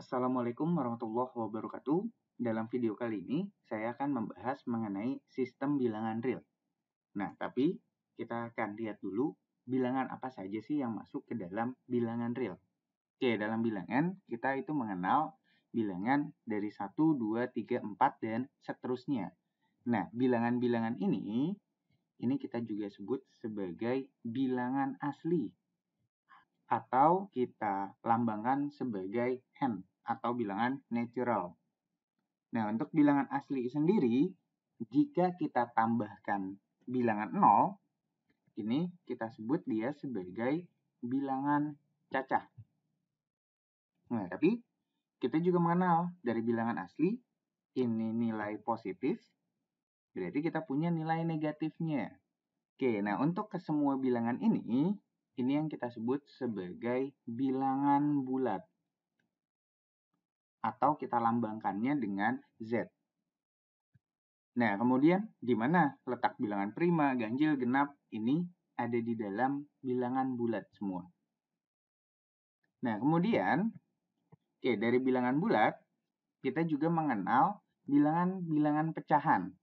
Assalamualaikum warahmatullahi wabarakatuh. Dalam video kali ini, saya akan membahas mengenai sistem bilangan real. Nah, tapi kita akan lihat dulu bilangan apa saja sih yang masuk ke dalam bilangan real. Oke, dalam bilangan kita itu mengenal bilangan dari 1, 2, 3, 4, dan seterusnya. Nah, bilangan-bilangan ini kita juga sebut sebagai bilangan asli, atau kita lambangkan sebagai n, atau bilangan natural. Nah, untuk bilangan asli sendiri, jika kita tambahkan bilangan 0, ini kita sebut dia sebagai bilangan cacah. Nah, tapi kita juga mengenal dari bilangan asli, ini nilai positif, berarti kita punya nilai negatifnya. Oke, nah untuk ke semua bilangan ini yang kita sebut sebagai bilangan bulat, atau kita lambangkannya dengan Z. Nah, kemudian di mana letak bilangan prima, ganjil, genap? Ini ada di dalam bilangan bulat semua. Nah, kemudian dari bilangan bulat, kita juga mengenal bilangan-bilangan pecahan.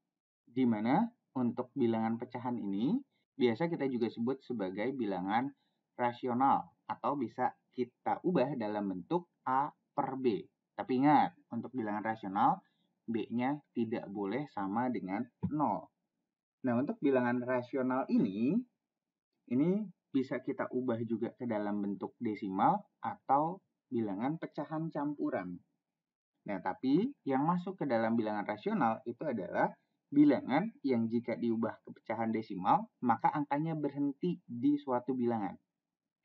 Di mana untuk bilangan pecahan ini, biasa kita juga sebut sebagai bilangan rasional, atau bisa kita ubah dalam bentuk A per B. Tapi ingat, untuk bilangan rasional, B-nya tidak boleh sama dengan 0. Nah, untuk bilangan rasional ini bisa kita ubah juga ke dalam bentuk desimal atau bilangan pecahan campuran. Nah, tapi yang masuk ke dalam bilangan rasional itu adalah bilangan yang jika diubah ke pecahan desimal, maka angkanya berhenti di suatu bilangan.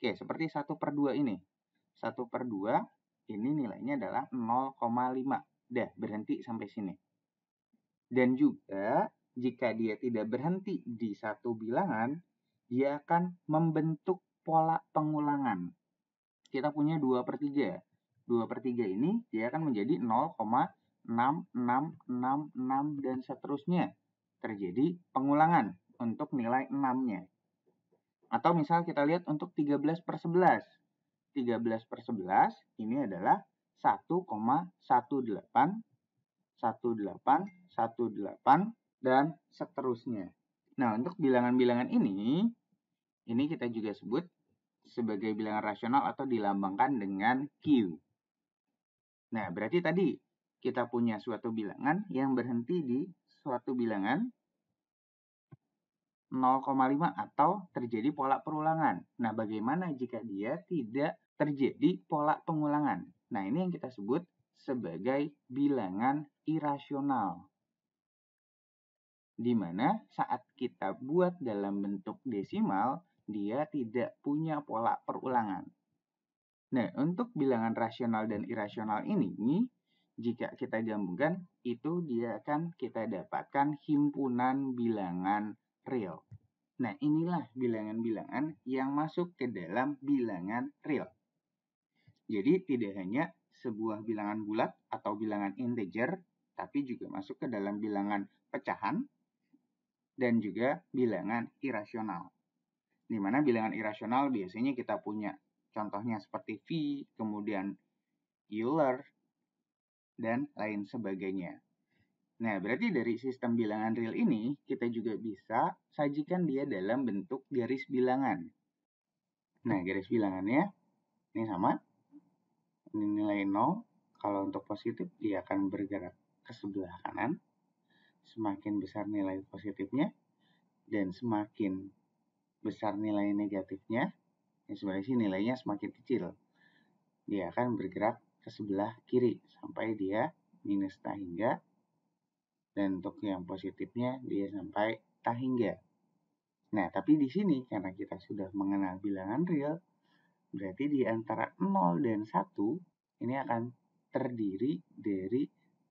Oke, seperti 1/2 ini. 1/2 ini nilainya adalah 0,5. Dah, berhenti sampai sini. Dan juga jika dia tidak berhenti di satu bilangan, dia akan membentuk pola pengulangan. Kita punya 2/3. 2/3 ini dia akan menjadi 0,6666 dan seterusnya. Terjadi pengulangan untuk nilai 6-nya. Atau misal kita lihat untuk 13/11. 13/11 ini adalah 1,1818 dan seterusnya. Nah, untuk bilangan-bilangan ini kita juga sebut sebagai bilangan rasional atau dilambangkan dengan Q. Nah, berarti tadi kita punya suatu bilangan yang berhenti di suatu bilangan 0,5 atau terjadi pola perulangan. Nah, bagaimana jika dia tidak terjadi pola pengulangan? Nah, ini yang kita sebut sebagai bilangan irasional. Di mana saat kita buat dalam bentuk desimal, dia tidak punya pola perulangan. Nah, untuk bilangan rasional dan irasional ini, jika kita gabungkan, itu dia akan kita dapatkan himpunan bilangan real. Nah, inilah bilangan-bilangan yang masuk ke dalam bilangan real. Jadi, tidak hanya sebuah bilangan bulat atau bilangan integer, tapi juga masuk ke dalam bilangan pecahan dan juga bilangan irasional. Di mana bilangan irasional biasanya kita punya contohnya seperti V, kemudian Euler, dan lain sebagainya. Nah, berarti dari sistem bilangan real ini, kita juga bisa sajikan dia dalam bentuk garis bilangan. Nah, garis bilangannya ini sama. Ini nilai 0. Kalau untuk positif, dia akan bergerak ke sebelah kanan. Semakin besar nilai positifnya, dan semakin besar nilai negatifnya, sebenarnya sih nilainya semakin kecil. Dia akan bergerak ke sebelah kiri sampai dia minus tahingga. Dan untuk yang positifnya dia sampai tahingga. Nah, tapi di sini karena kita sudah mengenal bilangan real, berarti di antara 0 dan 1 ini akan terdiri dari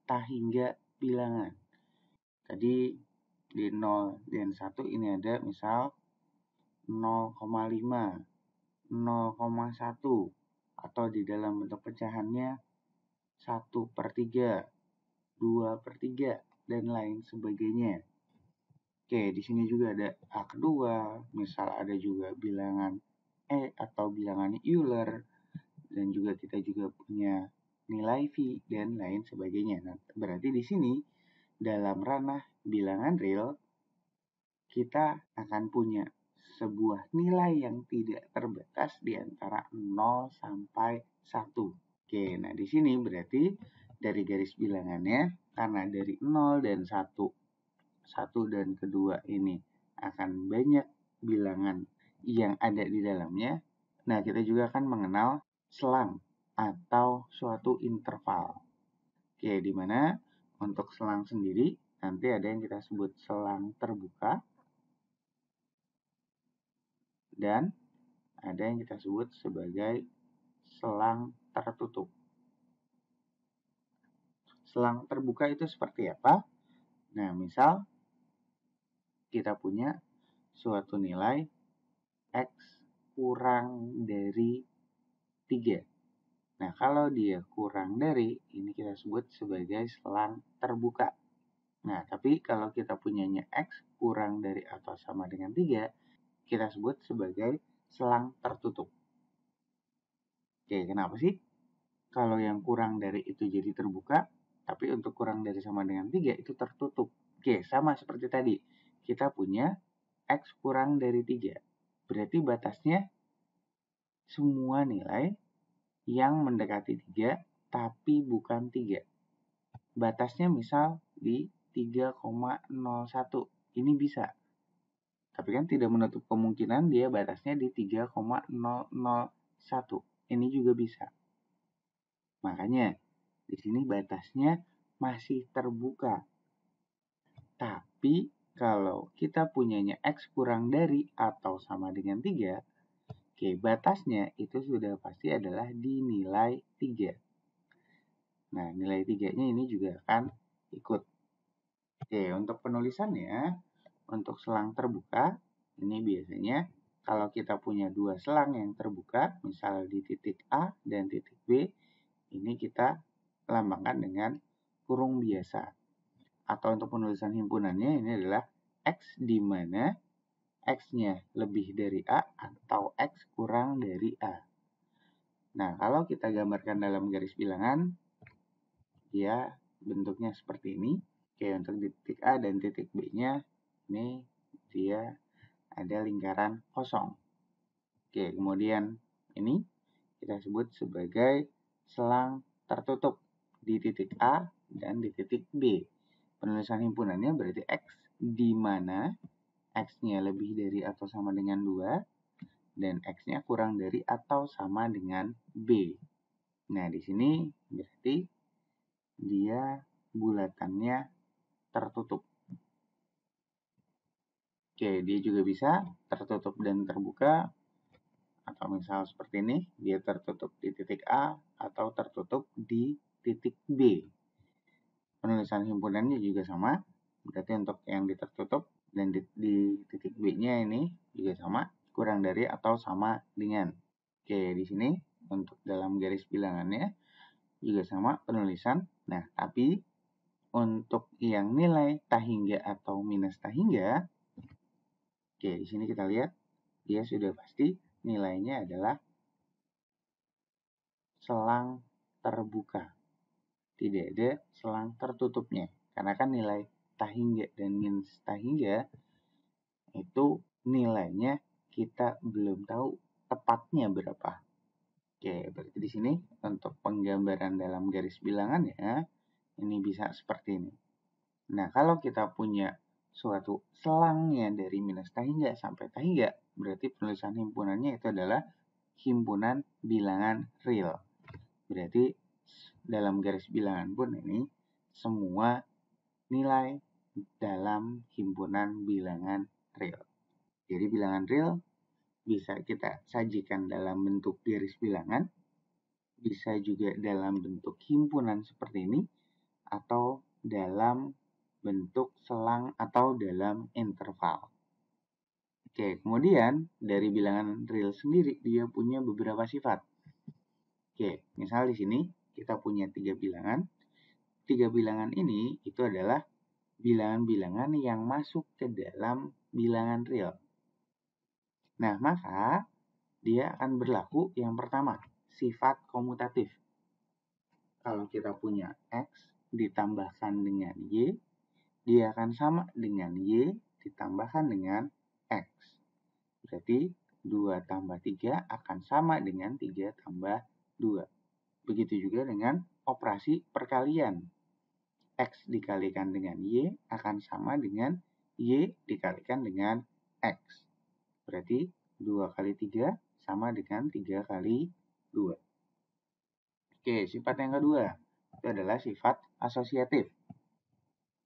tahingga bilangan. Tadi di 0 dan 1 ini ada misal 0,5, 0,1, atau di dalam bentuk pecahannya 1/3, 2/3, dan lain sebagainya. Oke, di sini juga ada A kedua, misal ada juga bilangan E atau bilangan Euler, dan juga kita juga punya nilai V, dan lain sebagainya. Nah, berarti di sini dalam ranah bilangan real, kita akan punya sebuah nilai yang tidak terbatas di antara 0 sampai 1. Oke, nah di sini berarti dari garis bilangannya, karena dari 0 dan 1, 1 dan kedua ini akan banyak bilangan yang ada di dalamnya. Nah, kita juga akan mengenal selang atau suatu interval. Oke, di mana untuk selang sendiri nanti ada yang kita sebut selang terbuka dan ada yang kita sebut sebagai selang tertutup. Selang terbuka itu seperti apa? Nah, misal kita punya suatu nilai X kurang dari 3. Nah, kalau dia kurang dari, ini kita sebut sebagai selang terbuka. Nah, tapi kalau kita punyanya X kurang dari atau sama dengan 3, kita sebut sebagai selang tertutup. Oke, kenapa sih? Kalau yang kurang dari itu jadi terbuka, tapi untuk kurang dari sama dengan 3 itu tertutup. Oke, sama seperti tadi. Kita punya X kurang dari 3. Berarti batasnya semua nilai yang mendekati 3 tapi bukan 3. Batasnya misal di 3,01. Ini bisa. Tapi kan tidak menutup kemungkinan dia batasnya di 3,001. Ini juga bisa. Makanya di sini batasnya masih terbuka. Tapi kalau kita punyanya X kurang dari atau sama dengan 3, oke, batasnya itu sudah pasti adalah di nilai 3. Nah, nilai 3-nya ini juga akan ikut. Oke, untuk penulisannya, untuk selang terbuka, ini biasanya kalau kita punya dua selang yang terbuka, misal di titik A dan titik B, ini kita lambangkan dengan kurung biasa. Atau untuk penulisan himpunannya, ini adalah X di mana X-nya lebih dari A atau X kurang dari A. Nah, kalau kita gambarkan dalam garis bilangan, dia bentuknya seperti ini. Oke, untuk titik A dan titik B-nya, ini dia ada lingkaran kosong. Oke, kemudian ini kita sebut sebagai selang tertutup di titik A dan di titik B. Penulisan himpunannya berarti X di mana X-nya lebih dari atau sama dengan 2 dan X-nya kurang dari atau sama dengan B. Nah, di sini berarti dia bulatannya tertutup. Oke, dia juga bisa tertutup dan terbuka. Atau misal seperti ini, dia tertutup di titik A atau tertutup di titik B. Penulisan himpunannya juga sama. Berarti untuk yang ditertutup dan di titik B-nya ini juga sama. Kurang dari atau sama dengan. Oke, di sini untuk dalam garis bilangannya juga sama penulisan. Nah, tapi untuk yang nilai tahingga atau minus tahingga, oke, di sini kita lihat dia sudah pasti nilainya adalah selang terbuka. Tidak ada selang tertutupnya. Karena kan nilai tahingga dan minus tahingga itu nilainya kita belum tahu tepatnya berapa. Oke, berarti di sini untuk penggambaran dalam garis bilangannya ini bisa seperti ini. Nah, kalau kita punya suatu selangnya dari minus tahingga sampai tahingga, berarti penulisan himpunannya itu adalah himpunan bilangan real. Berarti dalam garis bilangan pun ini semua nilai dalam himpunan bilangan real. Jadi bilangan real bisa kita sajikan dalam bentuk garis bilangan, bisa juga dalam bentuk himpunan seperti ini, atau dalam bentuk selang atau dalam interval. Oke, kemudian dari bilangan real sendiri dia punya beberapa sifat. Oke, misal di sini kita punya 3 bilangan. 3 bilangan ini itu adalah bilangan-bilangan yang masuk ke dalam bilangan real. Nah, maka dia akan berlaku yang pertama, sifat komutatif. kalau kita punya X ditambahkan dengan Y, dia akan sama dengan Y ditambahkan dengan X. Berarti 2 tambah 3 akan sama dengan 3 tambah 2. Begitu juga dengan operasi perkalian. X dikalikan dengan Y akan sama dengan Y dikalikan dengan X. Berarti 2 kali 3 sama dengan 3 kali 2. Oke, sifat yang kedua itu adalah sifat asosiatif.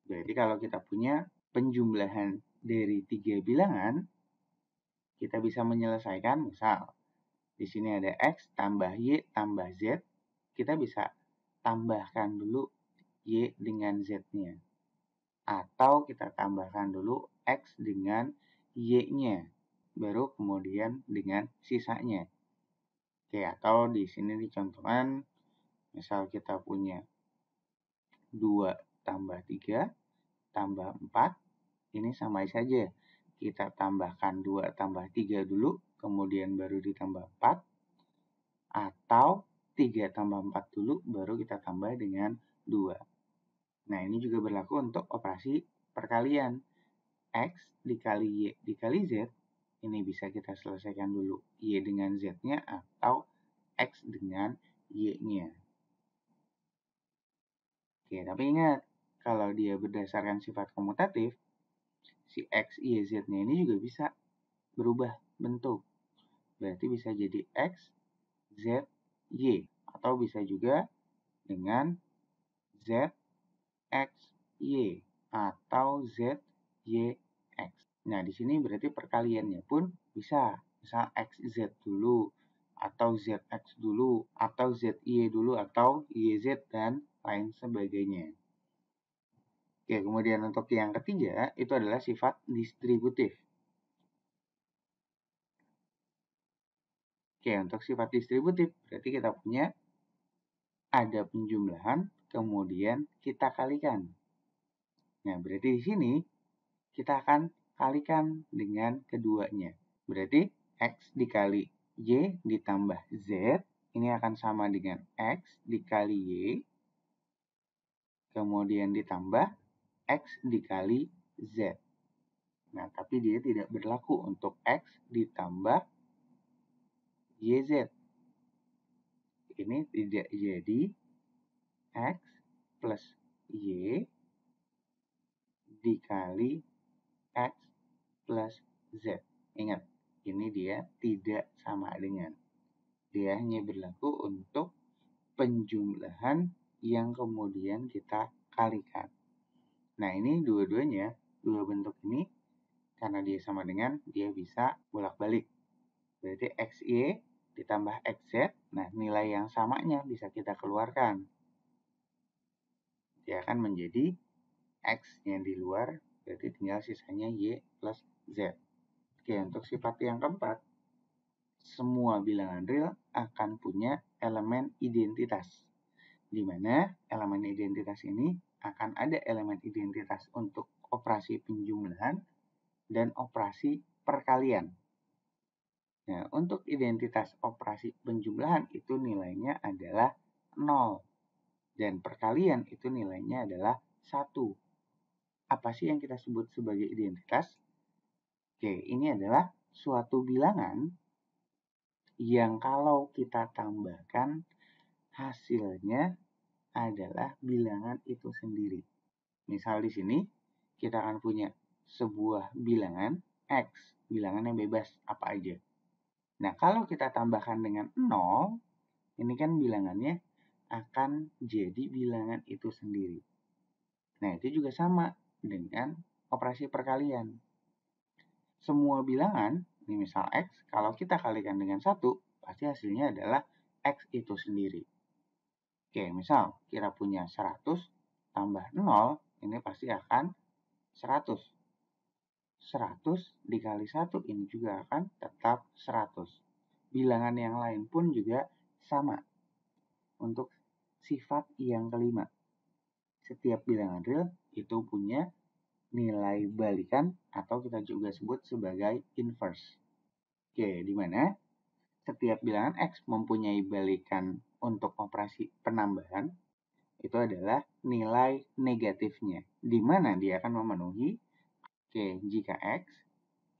Berarti kalau kita punya penjumlahan dari 3 bilangan, kita bisa menyelesaikan, misal di sini ada X tambah Y tambah Z, kita bisa tambahkan dulu Y dengan Z-nya. Atau kita tambahkan dulu X dengan Y-nya, baru kemudian dengan sisanya. Oke, atau di sini dicontohkan, misal kita punya 2 tambah 3 tambah 4, ini sama saja. Kita tambahkan 2 tambah 3 dulu, kemudian baru ditambah 4. Atau 3 tambah 4 dulu, baru kita tambah dengan 2. Nah, ini juga berlaku untuk operasi perkalian. X dikali Y dikali Z, ini bisa kita selesaikan dulu Y dengan Z-nya atau X dengan Y-nya. Oke, tapi ingat, kalau dia berdasarkan sifat komutatif, si X, Y, Z-nya ini juga bisa berubah bentuk. Berarti bisa jadi X, Z, Y. Atau bisa juga dengan Z, X, Y. Atau Z, Y, X. Nah, di sini berarti perkaliannya pun bisa. Misal XZ dulu, atau ZX dulu, atau ZY dulu, atau YZ, dan lain sebagainya. Oke, kemudian untuk yang ketiga, itu adalah sifat distributif. Oke, untuk sifat distributif, berarti kita punya ada penjumlahan, kemudian kita kalikan. Nah, berarti di sini kita akan kalikan dengan keduanya. Berarti X dikali Y ditambah Z, ini akan sama dengan X dikali Y, kemudian ditambah X dikali Z. Nah, tapi dia tidak berlaku untuk X ditambah YZ. Ini tidak jadi X plus Y dikali X plus Z. Ingat, ini dia tidak sama dengan. Dia hanya berlaku untuk penjumlahan yang kemudian kita kalikan. Nah, ini dua-duanya, dua bentuk ini, karena dia sama dengan, dia bisa bolak-balik. Berarti XY ditambah XZ, nah nilai yang samanya bisa kita keluarkan. Dia akan menjadi X yang di luar, berarti tinggal sisanya Y plus Z. Oke, untuk sifat yang keempat, semua bilangan real akan punya elemen identitas. Di mana elemen identitas ini akan ada elemen identitas untuk operasi penjumlahan dan operasi perkalian. Nah, untuk identitas operasi penjumlahan itu nilainya adalah 0. Dan perkalian itu nilainya adalah 1. Apa sih yang kita sebut sebagai identitas? Oke, ini adalah suatu bilangan yang kalau kita tambahkan hasilnya adalah bilangan itu sendiri. Misal di sini kita akan punya sebuah bilangan X, bilangan yang bebas apa aja. Nah, kalau kita tambahkan dengan 0, ini kan bilangannya akan jadi bilangan itu sendiri. Nah, itu juga sama dengan operasi perkalian. Semua bilangan, ini misal X, kalau kita kalikan dengan 1, pasti hasilnya adalah X itu sendiri. Oke, misal kita punya 100 tambah 0, ini pasti akan 100. 100 dikali 1, ini juga akan tetap 100. Bilangan yang lain pun juga sama. Untuk sifat yang kelima, setiap bilangan real itu punya nilai balikan atau kita juga sebut sebagai inverse. Oke, di mana setiap bilangan X mempunyai balikan untuk operasi penambahan itu adalah nilai negatifnya, di mana dia akan memenuhi. Oke, jika X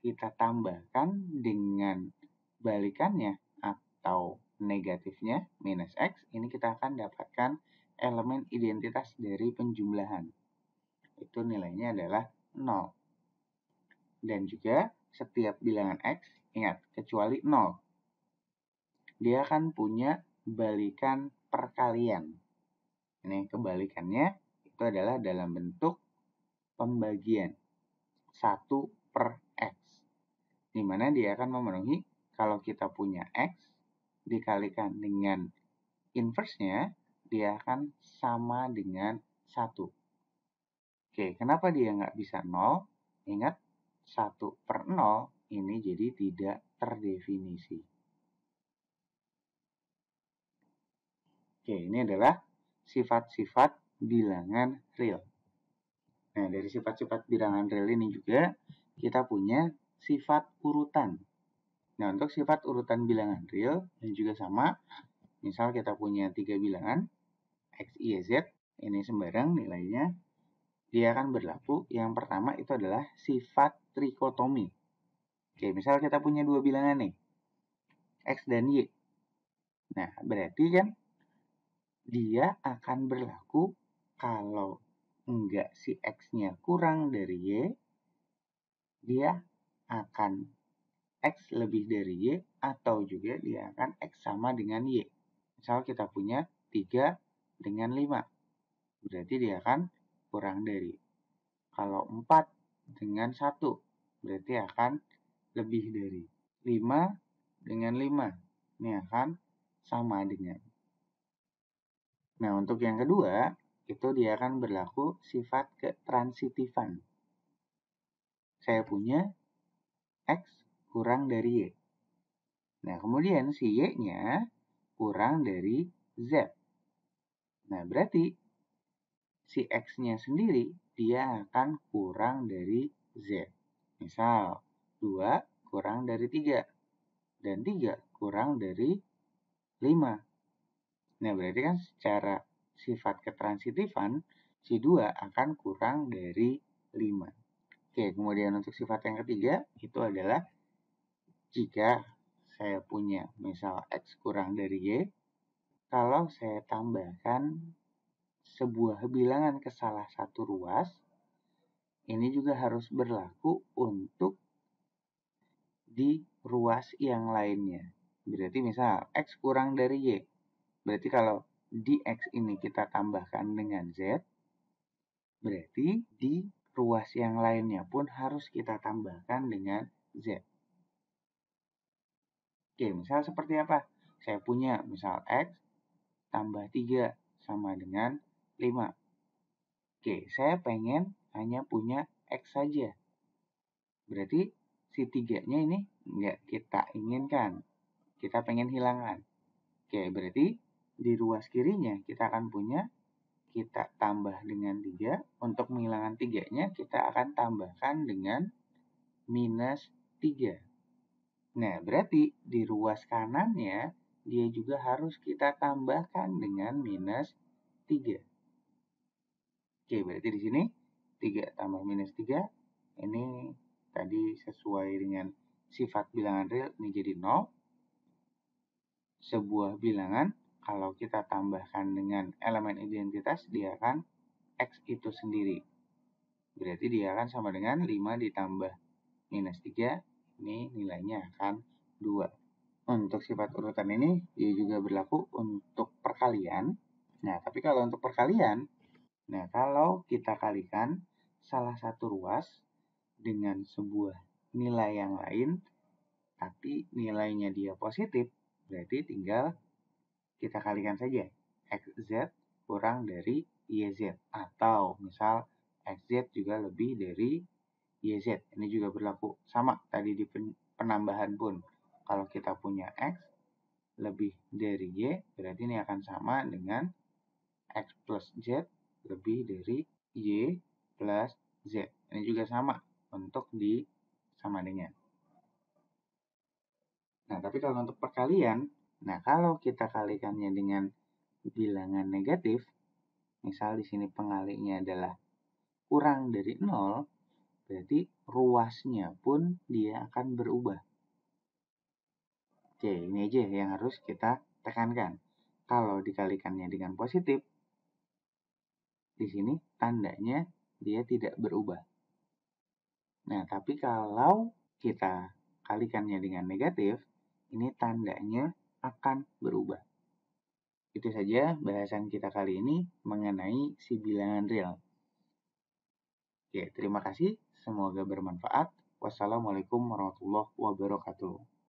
kita tambahkan dengan balikannya atau negatifnya minus X, ini kita akan dapatkan elemen identitas dari penjumlahan. Itu nilainya adalah 0. Dan juga setiap bilangan X, ingat, kecuali 0, dia akan punya balikan perkalian. Ini kebalikannya itu adalah dalam bentuk pembagian 1 per X, di mana dia akan memenuhi kalau kita punya X dikalikan dengan inverse-nya, dia akan sama dengan 1. Oke, kenapa dia nggak bisa 0? Ingat, 1 per 0 ini jadi tidak terdefinisi. Oke, ini adalah sifat-sifat bilangan real. Nah, dari sifat-sifat bilangan real ini juga kita punya sifat urutan. Nah, untuk sifat urutan bilangan real ini juga sama. Misal kita punya 3 bilangan X, Y, Z, ini sembarang nilainya, dia akan berlaku. Yang pertama itu adalah sifat trikotomi. Oke, misal kita punya 2 bilangan nih, X dan Y. Nah, berarti kan dia akan berlaku kalau enggak si X-nya kurang dari Y, dia akan X lebih dari Y, atau juga dia akan X sama dengan Y. Misal kita punya 3 dengan 5, berarti dia akan kurang dari. Kalau 4 dengan 1, berarti akan lebih dari. 5 dengan 5, ini akan sama dengan. Nah, untuk yang kedua, itu dia akan berlaku sifat ketransitifan. Saya punya X kurang dari Y. Nah, kemudian si Y-nya kurang dari Z. Nah, berarti si X-nya sendiri dia akan kurang dari Z. Misal, 2 kurang dari 3. Dan 3 kurang dari 5. Nah, berarti kan secara sifat ketransitifan, si 2 akan kurang dari 5. Oke, kemudian untuk sifat yang ketiga, itu adalah jika saya punya misal X kurang dari Y, kalau saya tambahkan sebuah bilangan ke salah satu ruas, ini juga harus berlaku untuk di ruas yang lainnya. Berarti misal X kurang dari Y, berarti kalau di X ini kita tambahkan dengan Z, berarti di ruas yang lainnya pun harus kita tambahkan dengan Z. Oke, misal seperti apa? Saya punya misal X tambah 3 sama dengan 5. Oke, saya pengen hanya punya X saja. Berarti si 3-nya ini nggak kita inginkan. Kita pengen hilangkan. Oke, berarti di ruas kirinya kita akan punya, kita tambah dengan 3. Untuk menghilangkan 3-nya kita akan tambahkan dengan minus 3. Nah, berarti di ruas kanannya dia juga harus kita tambahkan dengan minus 3. Oke, berarti di sini 3 tambah minus 3, ini tadi sesuai dengan sifat bilangan real, ini jadi 0. Sebuah bilangan, kalau kita tambahkan dengan elemen identitas, dia akan X itu sendiri. Berarti dia akan sama dengan 5 ditambah minus 3, ini nilainya akan 2. Untuk sifat urutan ini, dia juga berlaku untuk perkalian. Nah, tapi kalau untuk perkalian, nah kalau kita kalikan salah satu ruas dengan sebuah nilai yang lain, tapi nilainya dia positif, berarti tinggal kita kalikan saja XZ kurang dari YZ. Atau misal XZ juga lebih dari YZ. Ini juga berlaku sama tadi di penambahan pun. Kalau kita punya X lebih dari Y, berarti ini akan sama dengan X plus Z lebih dari Y plus Z. Ini juga sama untuk di sama dengan. Nah, tapi kalau untuk perkalian, nah kalau kita kalikannya dengan bilangan negatif, misal di sini pengalinya adalah kurang dari 0, berarti ruasnya pun dia akan berubah. Oke, ini aja yang harus kita tekankan. Kalau dikalikannya dengan positif, di sini tandanya dia tidak berubah. Nah, tapi kalau kita kalikannya dengan negatif, ini tandanya akan berubah. Itu saja bahasan kita kali ini mengenai si bilangan real. Oke, terima kasih. Semoga bermanfaat. Wassalamualaikum warahmatullahi wabarakatuh.